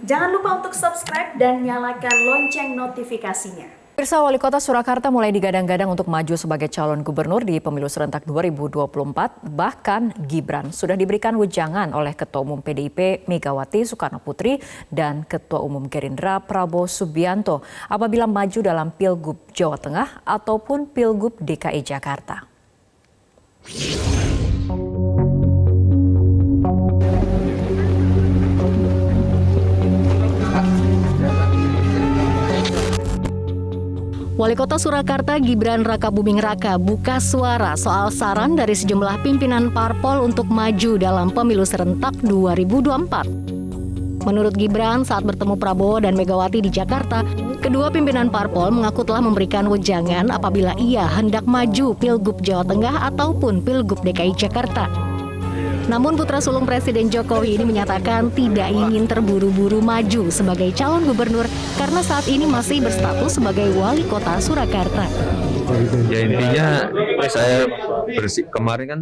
Jangan lupa untuk subscribe dan nyalakan lonceng notifikasinya. Pemirsa, Wali Kota Surakarta mulai digadang-gadang untuk maju sebagai calon gubernur di pemilu serentak 2024. Bahkan Gibran sudah diberikan wejangan oleh Ketua Umum PDIP Megawati Soekarnoputri dan Ketua Umum Gerindra Prabowo Subianto apabila maju dalam Pilgub Jawa Tengah ataupun Pilgub DKI Jakarta. Wali Kota Surakarta Gibran Rakabuming Raka buka suara soal saran dari sejumlah pimpinan parpol untuk maju dalam pemilu serentak 2024. Menurut Gibran, saat bertemu Prabowo dan Megawati di Jakarta, kedua pimpinan parpol mengaku telah memberikan wejangan apabila ia hendak maju Pilgub Jawa Tengah ataupun Pilgub DKI Jakarta. Namun putra sulung Presiden Jokowi ini menyatakan tidak ingin terburu-buru maju sebagai calon gubernur karena saat ini masih berstatus sebagai wali kota Surakarta. Ya intinya saya kemarin kan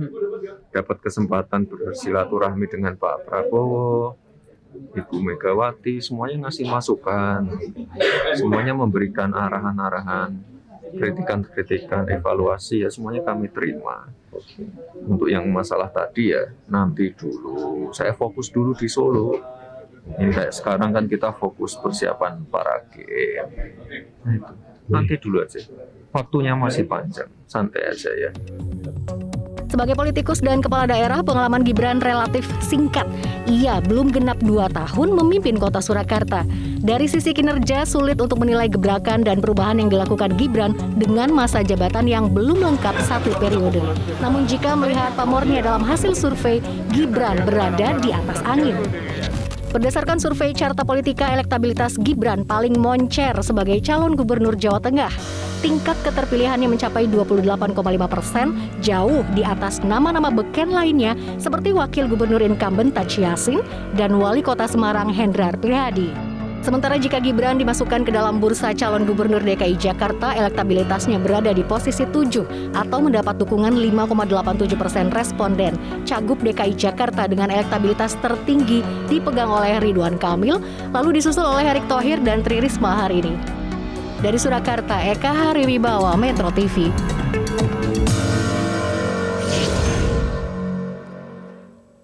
dapat kesempatan bersilaturahmi dengan Pak Prabowo, Ibu Megawati, semuanya ngasih masukan, semuanya memberikan arahan-arahan, kritikan-kritikan, evaluasi, ya semuanya kami terima. Untuk yang masalah tadi ya nanti dulu, saya fokus dulu di Solo. Ini kayak sekarang kan kita fokus persiapan para game. Nah itu, nanti dulu aja. Waktunya masih panjang, santai aja ya. Sebagai politikus dan kepala daerah, pengalaman Gibran relatif singkat. Ia belum genap 2 tahun memimpin kota Surakarta. Dari sisi kinerja, sulit untuk menilai gebrakan dan perubahan yang dilakukan Gibran dengan masa jabatan yang belum lengkap 1 periode. Namun jika melihat pamornya dalam hasil survei, Gibran berada di atas angin. Berdasarkan survei Carta Politika, elektabilitas Gibran paling moncer sebagai calon gubernur Jawa Tengah. Tingkat keterpilihannya mencapai 28,5%, jauh di atas nama-nama beken lainnya seperti Wakil Gubernur incumbent Tachi Yassin dan Wali Kota Semarang Hendrar Prihadi. Sementara jika Gibran dimasukkan ke dalam bursa calon gubernur DKI Jakarta, elektabilitasnya berada di posisi 7 atau mendapat dukungan 5,87% responden. Cagup DKI Jakarta dengan elektabilitas tertinggi dipegang oleh Ridwan Kamil, lalu disusul oleh Erick Thohir dan Tri Risma hari ini. Dari Surakarta, Eka Hariwibawa, Metro TV.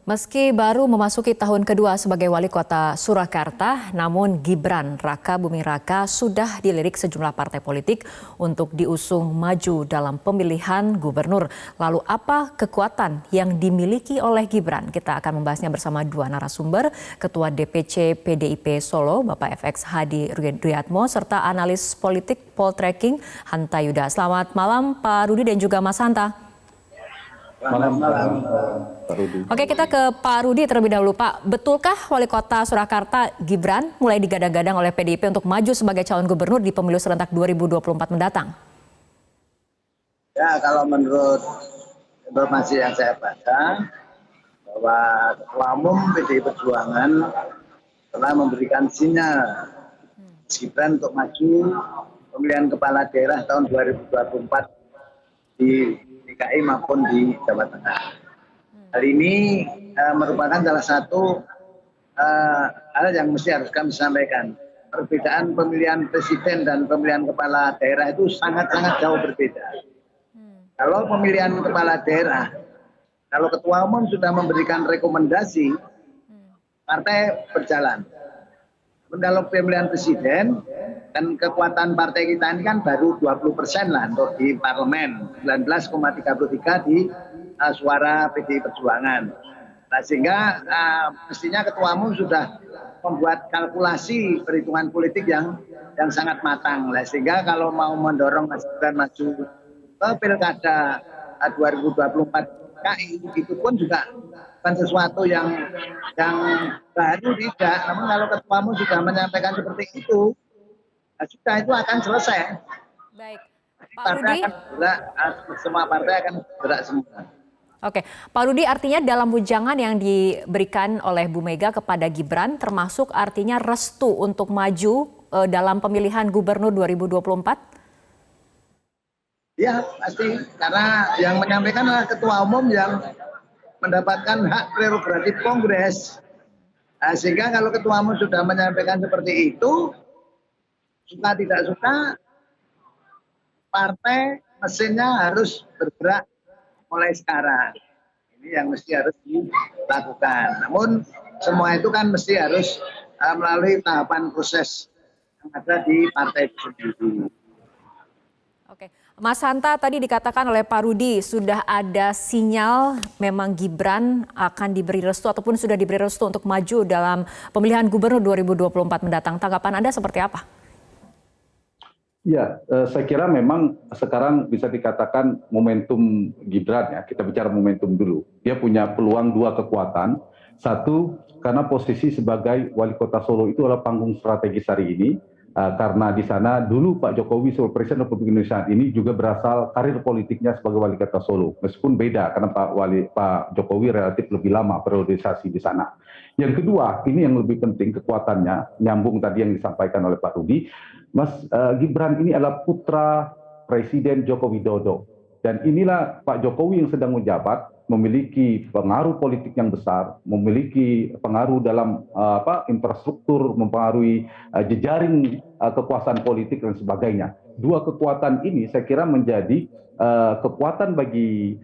Meski baru memasuki tahun kedua sebagai wali kota Surakarta, namun Gibran Rakabuming Raka sudah dilirik sejumlah partai politik untuk diusung maju dalam pemilihan gubernur. Lalu apa kekuatan yang dimiliki oleh Gibran? Kita akan membahasnya bersama 2 narasumber, Ketua DPC PDIP Solo, Bapak FX Hadi Ruyatmo, serta analis politik Poltreking Hanta Yuda. Selamat malam Pak Rudi dan juga Mas Hanta. Malam, Pak Rudi. Oke, kita ke Pak Rudi terlebih dahulu. Pak, betulkah Wali Kota Surakarta Gibran mulai digadang-gadang oleh PDIP untuk maju sebagai calon gubernur di pemilu serentak 2024 mendatang? Ya, kalau menurut informasi yang saya baca, bahwa Ketua Umum PDI Perjuangan telah memberikan sinyal Gibran untuk maju pemilihan kepala daerah tahun 2024 di DKI maupun di Jawa Tengah. Hal ini merupakan salah satu hal yang harus kami sampaikan. Perbedaan pemilihan presiden dan pemilihan kepala daerah itu sangat-sangat jauh berbeda. Kalau pemilihan kepala daerah, kalau ketua umum sudah memberikan rekomendasi, partai berjalan. Kalau pemilihan presiden, kan kekuatan partai kita ini kan baru 20% lah untuk di parlemen, 19,33 di suara PDI Perjuangan. Nah, sehingga mestinya ketua umum sudah membuat kalkulasi perhitungan politik yang sangat matang. Nah, sehingga kalau mau mendorong Mas Gibran maju ke pilkada 2024 KI, itu pun juga bukan sesuatu yang baru, tidak. Namun kalau ketua umum sudah menyampaikan seperti itu, sudah itu akan selesai. Baik, Pak Partai Rudi. akan bergerak, semua partai akan bergerak semua. Oke, Pak Rudi, artinya dalam wejangan yang diberikan oleh Bu Mega kepada Gibran termasuk artinya restu untuk maju dalam pemilihan gubernur 2024? Ya, pasti. Karena yang menyampaikan adalah ketua umum yang mendapatkan hak prerogatif Kongres. Sehingga kalau ketua umum sudah menyampaikan seperti itu, suka tidak suka, partai mesinnya harus bergerak mulai sekarang. Ini yang mesti harus dilakukan. Namun semua itu kan mesti harus melalui tahapan proses yang ada di partai itu sendiri. Oke, Mas Hanta, tadi dikatakan oleh Pak Rudi sudah ada sinyal memang Gibran akan diberi restu ataupun sudah diberi restu untuk maju dalam pemilihan gubernur 2024 mendatang. Tanggapan Anda seperti apa? Ya, saya kira memang sekarang bisa dikatakan momentum Gibran ya, kita bicara momentum dulu. Dia punya peluang dua kekuatan. Satu, karena posisi sebagai wali kota Solo itu adalah panggung strategis hari ini. Karena di sana dulu Pak Jokowi sebagai Presiden Republik Indonesia ini juga berasal karir politiknya sebagai wali kota Solo. Meskipun beda karena Pak Jokowi relatif lebih lama periodisasi di sana. Yang kedua, ini yang lebih penting kekuatannya, nyambung tadi yang disampaikan oleh Pak Rudi, Mas Gibran ini adalah putra Presiden Joko Widodo. Dan inilah Pak Jokowi yang sedang menjabat, memiliki pengaruh politik yang besar, memiliki pengaruh dalam infrastruktur, mempengaruhi jejaring kekuasaan politik dan sebagainya. Dua kekuatan ini saya kira menjadi kekuatan bagi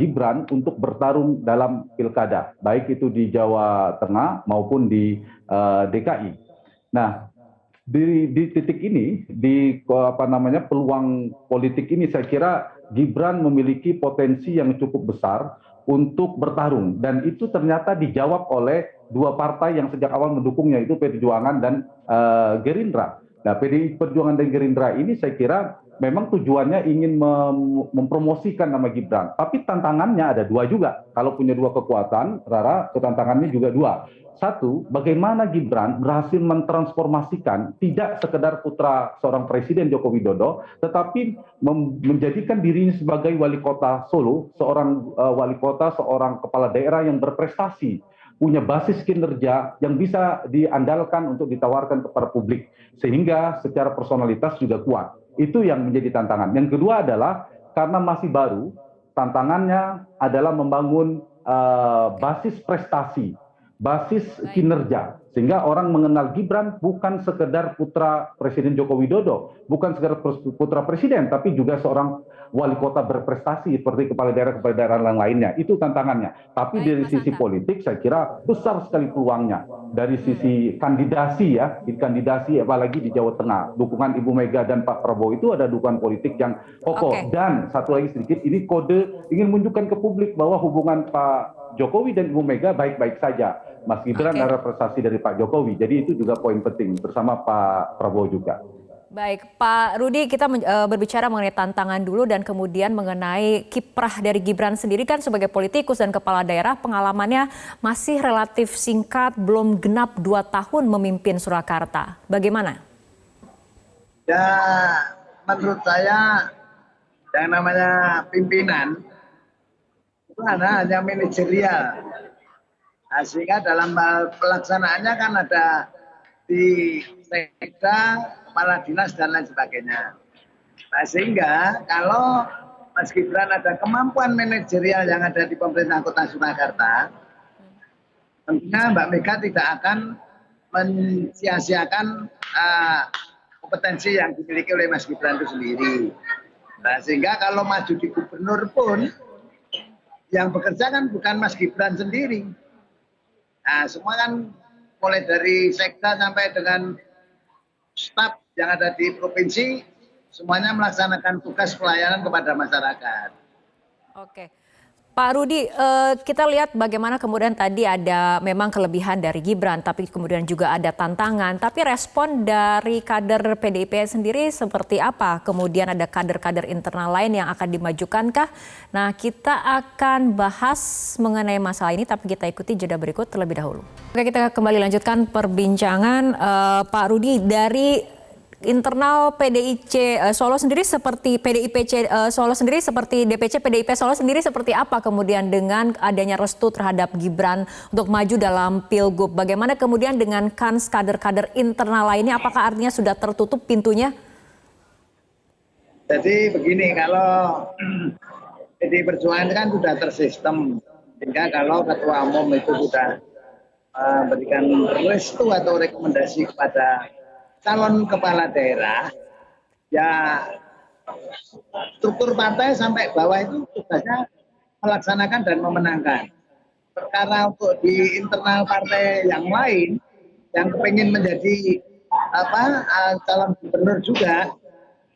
Gibran untuk bertarung dalam pilkada, baik itu di Jawa Tengah maupun di DKI. Nah, di titik ini, di peluang politik ini saya kira Gibran memiliki potensi yang cukup besar untuk bertarung, dan itu ternyata dijawab oleh dua partai yang sejak awal mendukungnya, itu PDI Perjuangan dan Gerindra. Nah, PDI Perjuangan dan Gerindra ini saya kira memang tujuannya ingin mempromosikan nama Gibran, tapi tantangannya ada dua juga. Kalau punya dua kekuatan, Rara, tantangannya juga dua. Satu, bagaimana Gibran berhasil mentransformasikan tidak sekedar putra seorang Presiden Joko Widodo, tetapi menjadikan dirinya sebagai wali kota Solo, seorang wali kota, seorang kepala daerah yang berprestasi, punya basis kinerja yang bisa diandalkan untuk ditawarkan kepada publik, sehingga secara personalitas juga kuat. Itu yang menjadi tantangan. Yang kedua adalah karena masih baru, tantangannya adalah membangun basis prestasi, basis kinerja, sehingga orang mengenal Gibran bukan sekedar putra Presiden Joko Widodo, bukan sekedar putra Presiden, tapi juga seorang wali kota berprestasi seperti kepala daerah yang lainnya. Itu tantangannya. Tapi dari sisi politik saya kira besar sekali peluangnya. Dari sisi kandidasi ya, kandidasi apalagi di Jawa Tengah, dukungan Ibu Mega dan Pak Prabowo itu ada dukungan politik yang kokoh. Dan satu lagi sedikit, ini kode ingin menunjukkan ke publik bahwa hubungan Pak Jokowi dan Ibu Mega baik-baik saja. Mas Gibran adalah prestasi dari Pak Jokowi, jadi itu juga poin penting bersama Pak Prabowo juga. Baik, Pak Rudi, kita berbicara mengenai tantangan dulu dan kemudian mengenai kiprah dari Gibran sendiri kan sebagai politikus dan kepala daerah, pengalamannya masih relatif singkat, belum genap 2 tahun memimpin Surakarta. Bagaimana? Ya, menurut saya yang namanya pimpinan itu hanya manajerial. Sehingga dalam pelaksanaannya kan ada di sekda, kepala dinas dan lain sebagainya. Nah, sehingga kalau Mas Gibran ada kemampuan manajerial yang ada di pemerintah Kota Surakarta, tentunya Mbak Mega tidak akan mensia-siakan kompetensi yang dimiliki oleh Mas Gibran itu sendiri. Nah, sehingga kalau maju di gubernur pun yang bekerja kan bukan Mas Gibran sendiri. Nah, semua kan mulai dari sekda sampai dengan staf yang ada di provinsi, semuanya melaksanakan tugas pelayanan kepada masyarakat. Oke. Pak Rudi, kita lihat bagaimana kemudian tadi ada memang kelebihan dari Gibran, tapi kemudian juga ada tantangan. Tapi respon dari kader PDIP sendiri seperti apa? Kemudian ada kader-kader internal lain yang akan dimajukankah? Nah, kita akan bahas mengenai masalah ini, tapi kita ikuti jeda berikut terlebih dahulu. Oke, kita kembali lanjutkan perbincangan. Pak Rudi, dari internal PDIC Solo sendiri seperti PDIP Solo sendiri seperti DPC PDIP Solo sendiri seperti apa kemudian dengan adanya restu terhadap Gibran untuk maju dalam Pilgub? Bagaimana kemudian dengan kans kader-kader internal lainnya? Apakah artinya sudah tertutup pintunya? Jadi begini, kalau PDI Perjuangan kan sudah tersistem, sehingga kalau ketua umum itu sudah memberikan restu atau rekomendasi kepada calon kepala daerah, ya struktur partai sampai bawah itu tugasnya melaksanakan dan memenangkan. Perkara untuk di internal partai yang lain yang kepingin menjadi calon gubernur juga,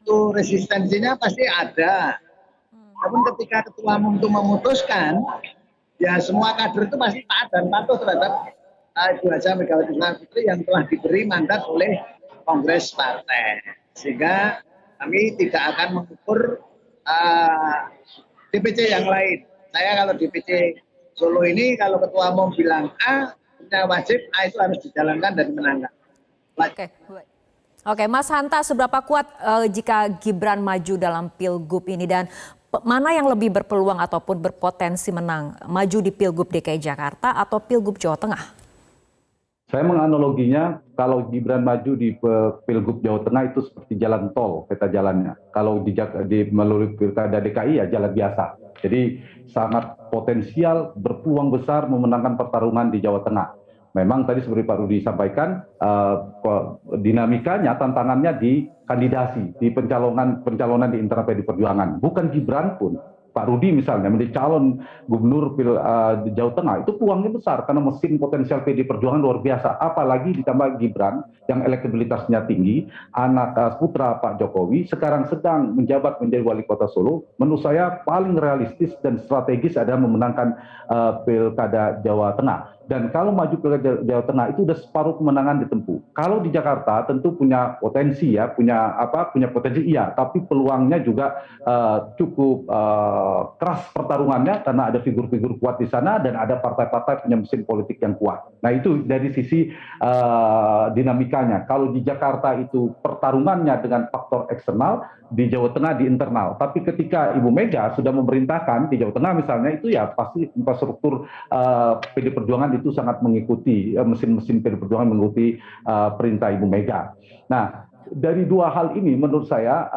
itu resistensinya pasti ada. Namun ketika ketua umum itu memutuskan, ya semua kader itu pasti taat dan patuh terhadap Ibu Haja Megawati Soekarno Putri yang telah diberi mandat oleh Kongres Partai. Sehingga kami tidak akan mengukur DPC yang lain. Saya kalau DPC Solo ini kalau ketua umum bilang A, punya wajib A itu harus dijalankan dan menangkan. Oke, Mas Hanta, seberapa kuat jika Gibran maju dalam Pilgub ini dan mana yang lebih berpeluang ataupun berpotensi menang, maju di Pilgub DKI Jakarta atau Pilgub Jawa Tengah? Saya menganaloginya kalau Gibran maju di Pilgub Jawa Tengah itu seperti jalan tol peta jalannya. Kalau melalui Pilkada DKI ya jalan biasa. Jadi sangat potensial berpeluang besar memenangkan pertarungan di Jawa Tengah. Memang tadi seperti Pak Rudi sampaikan, dinamikanya, tantangannya di kandidasi, di pencalonan di internal PD Perjuangan. Bukan Gibran pun, Pak Rudi misalnya menjadi calon gubernur di Jawa Tengah, itu peluangnya besar karena mesin potensial PD Perjuangan luar biasa. Apalagi ditambah Gibran yang elektabilitasnya tinggi, anak putra Pak Jokowi, sekarang sedang menjabat menjadi wali kota Solo. Menurut saya paling realistis dan strategis adalah memenangkan Pilkada Jawa Tengah. Dan kalau maju Pilkada Jawa Tengah itu sudah separuh kemenangan ditempuh. Kalau di Jakarta tentu punya potensi ya, punya potensi iya, tapi peluangnya juga cukup keras pertarungannya karena ada figur-figur kuat di sana dan ada partai-partai punya mesin politik yang kuat. Nah itu dari sisi dinamikanya. Kalau di Jakarta itu pertarungannya dengan faktor eksternal, di Jawa Tengah di internal. Tapi ketika Ibu Mega sudah memerintahkan di Jawa Tengah misalnya itu ya pasti infrastruktur PD Perjuangan itu sangat mengikuti mesin-mesin PD Perjuangan mengikuti perintah Ibu Mega. Nah, dari dua hal ini menurut saya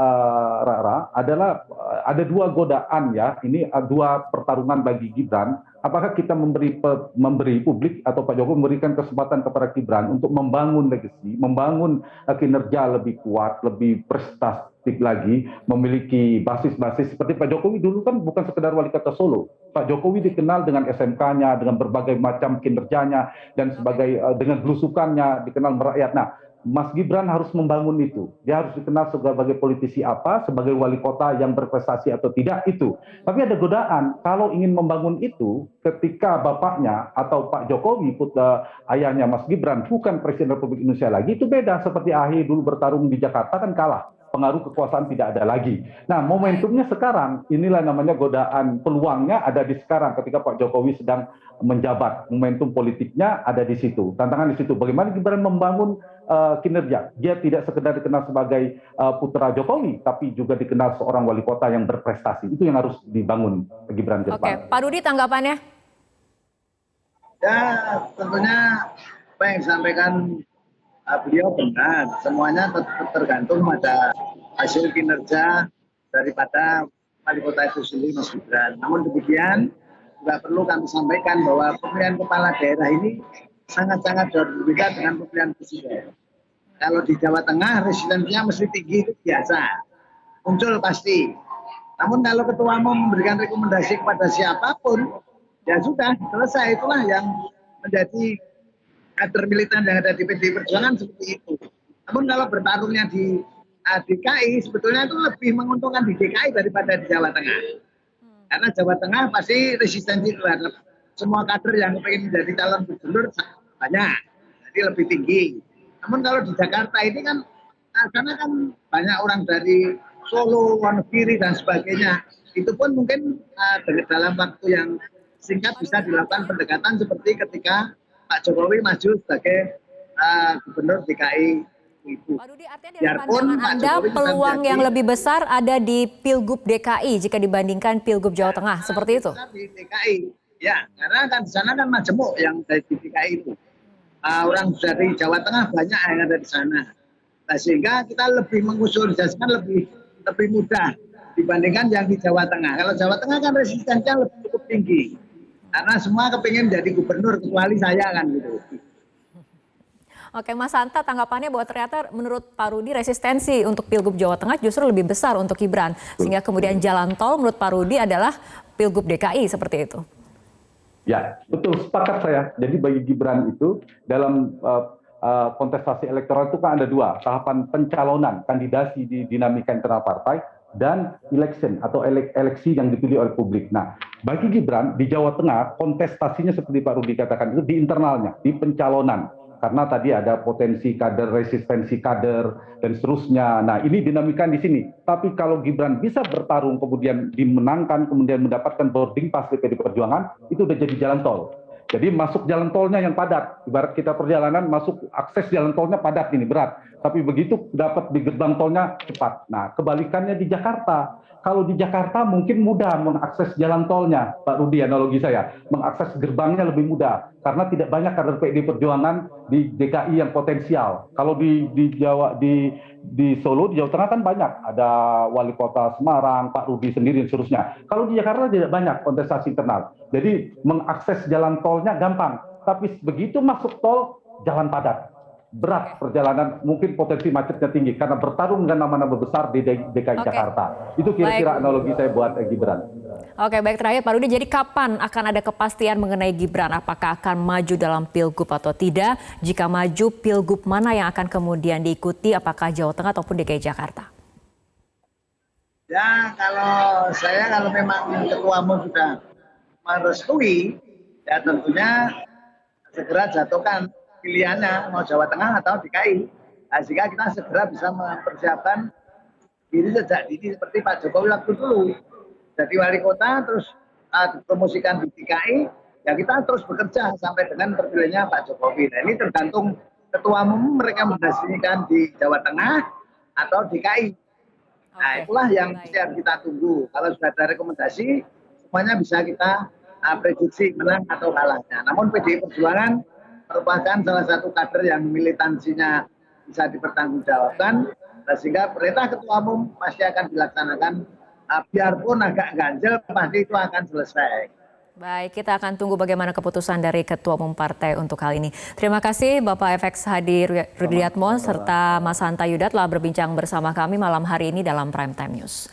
Rara adalah ada dua godaan ya. Ini dua pertarungan bagi Gibran. Apakah kita memberi publik atau Pak Jokowi memberikan kesempatan kepada Gibran untuk membangun legasi, membangun kinerja lebih kuat, lebih prestatif lagi, memiliki basis-basis seperti Pak Jokowi dulu kan bukan sekedar wali kota Solo. Pak Jokowi dikenal dengan SMK-nya, dengan berbagai macam kinerjanya dan sebagai dengan belusukannya dikenal merakyat. Nah, Mas Gibran harus membangun itu. Dia harus dikenal sebagai politisi apa, sebagai wali kota yang berprestasi atau tidak itu. Tapi ada godaan, kalau ingin membangun itu, ketika bapaknya atau Pak Jokowi, ayahnya Mas Gibran, bukan Presiden Republik Indonesia lagi, itu beda. Seperti AHY dulu bertarung di Jakarta kan kalah. Pengaruh kekuasaan tidak ada lagi. Nah, momentumnya sekarang, inilah namanya godaan, peluangnya ada di sekarang ketika Pak Jokowi sedang menjabat. Momentum politiknya ada di situ. Tantangan di situ. Bagaimana Gibran membangun kinerja. Dia tidak sekedar dikenal sebagai putra Jokowi, tapi juga dikenal seorang wali kota yang berprestasi. Itu yang harus dibangun Gibran ke depan. Oke, Pak Rudi tanggapannya? Ya, tentunya apa yang disampaikan beliau benar. Semuanya tergantung pada hasil kinerja daripada wali kota itu sendiri, Mas Gibran. Namun demikian, juga perlu kami sampaikan bahwa pemilihan kepala daerah ini sangat-sangat berbeda dengan pemilihan presiden. Kalau di Jawa Tengah resistensinya mesti tinggi, itu biasa, muncul pasti. Namun kalau ketua umum memberikan rekomendasi kepada siapapun, ya sudah selesai. Itulah yang menjadi kader militan yang ada di PD Perjuangan seperti itu. Namun kalau bertarungnya di DKI, sebetulnya itu lebih menguntungkan di DKI daripada di Jawa Tengah. Karena Jawa Tengah pasti resistensi terhadap semua kader yang ingin menjadi calon gubernur banyak, jadi lebih tinggi. Namun kalau di Jakarta ini kan, karena kan banyak orang dari Solo, Wonogiri dan sebagainya, itu pun mungkin dalam waktu yang singkat bisa dilakukan pendekatan seperti ketika Pak Jokowi maju sebagai gubernur DKI. Pak Rudi, artinya dari pandangan Anda peluang yang lebih besar ada di Pilgub DKI jika dibandingkan Pilgub Jawa Tengah, seperti itu? Di DKI, ya, karena kan di sana kan majemuk yang dari DKI itu. Orang dari Jawa Tengah banyak yang ada di sana. Nah, sehingga kita lebih mengusulkan lebih mudah dibandingkan yang di Jawa Tengah. Kalau Jawa Tengah kan resistensinya lebih cukup tinggi. Karena semua kepingin jadi gubernur kecuali saya kan gitu. Oke, Mas Hanta, tanggapannya bahwa ternyata menurut Pak Rudi resistensi untuk Pilgub Jawa Tengah justru lebih besar untuk Gibran. Sehingga kemudian jalan tol menurut Pak Rudi adalah Pilgub DKI seperti itu. Ya, betul, sepakat saya. Jadi bagi Gibran itu dalam kontestasi elektoral itu kan ada dua, tahapan pencalonan, kandidasi di dinamika internal partai, dan election atau eleksi yang dipilih oleh publik. Nah, bagi Gibran di Jawa Tengah kontestasinya seperti Pak Rudi katakan itu di internalnya, di pencalonan. Karena tadi ada potensi kader, resistensi kader, dan seterusnya. Nah, ini dinamika di sini. Tapi kalau Gibran bisa bertarung, kemudian dimenangkan, kemudian mendapatkan boarding pass di PD Perjuangan, itu udah jadi jalan tol. Jadi masuk jalan tolnya yang padat. Ibarat kita perjalanan, masuk akses jalan tolnya padat ini, berat. Tapi begitu dapat di gerbang tolnya cepat. Nah, kebalikannya di Jakarta. Kalau di Jakarta mungkin mudah mengakses jalan tolnya, Pak Rudi, analogi saya. Mengakses gerbangnya lebih mudah. Karena tidak banyak kader PD Perjuangan di DKI yang potensial. Kalau di Solo, di Jawa Tengah kan banyak. Ada Wali Kota Semarang, Pak Rudi sendiri, dan seterusnya. Kalau di Jakarta tidak banyak kontestasi internal. Jadi mengakses jalan tolnya gampang. Tapi begitu masuk tol, jalan padat. Berat perjalanan, mungkin potensi macetnya tinggi karena bertarung dengan nama-nama besar di DKI Jakarta. Itu kira-kira analogi saya buat Gibran. Oke, baik, terakhir Pak Rudi, jadi kapan akan ada kepastian mengenai Gibran? Apakah akan maju dalam Pilgub atau tidak? Jika maju, Pilgub mana yang akan kemudian diikuti? Apakah Jawa Tengah ataupun DKI Jakarta? Ya, kalau memang Ketua Umum sudah merestui, ya tentunya segera jatuhkan pilihannya mau Jawa Tengah atau DKI. Nah, sehingga kita segera bisa mempersiapkan diri sejak dini seperti Pak Jokowi waktu dulu. Jadi wali kota terus dipromosikan di DKI, ya kita terus bekerja sampai dengan terpilihnya Pak Jokowi. Nah, ini tergantung Ketua Umum mereka mendestinasikan di Jawa Tengah atau DKI. Nah, itulah yang harus kita tunggu. Kalau sudah ada rekomendasi, semuanya bisa kita prediksi menang atau kalahnya. Namun PDI Perjuangan merupakan salah satu kader yang militansinya bisa dipertanggungjawabkan, sehingga perintah Ketua Umum pasti akan dilaksanakan, biarpun agak ganjel pasti itu akan selesai. Baik, kita akan tunggu bagaimana keputusan dari Ketua Umum Partai untuk hal ini. Terima kasih Bapak FX Hadi Rudiatmo serta Mas Hanta Yuda telah berbincang bersama kami malam hari ini dalam Prime Time News.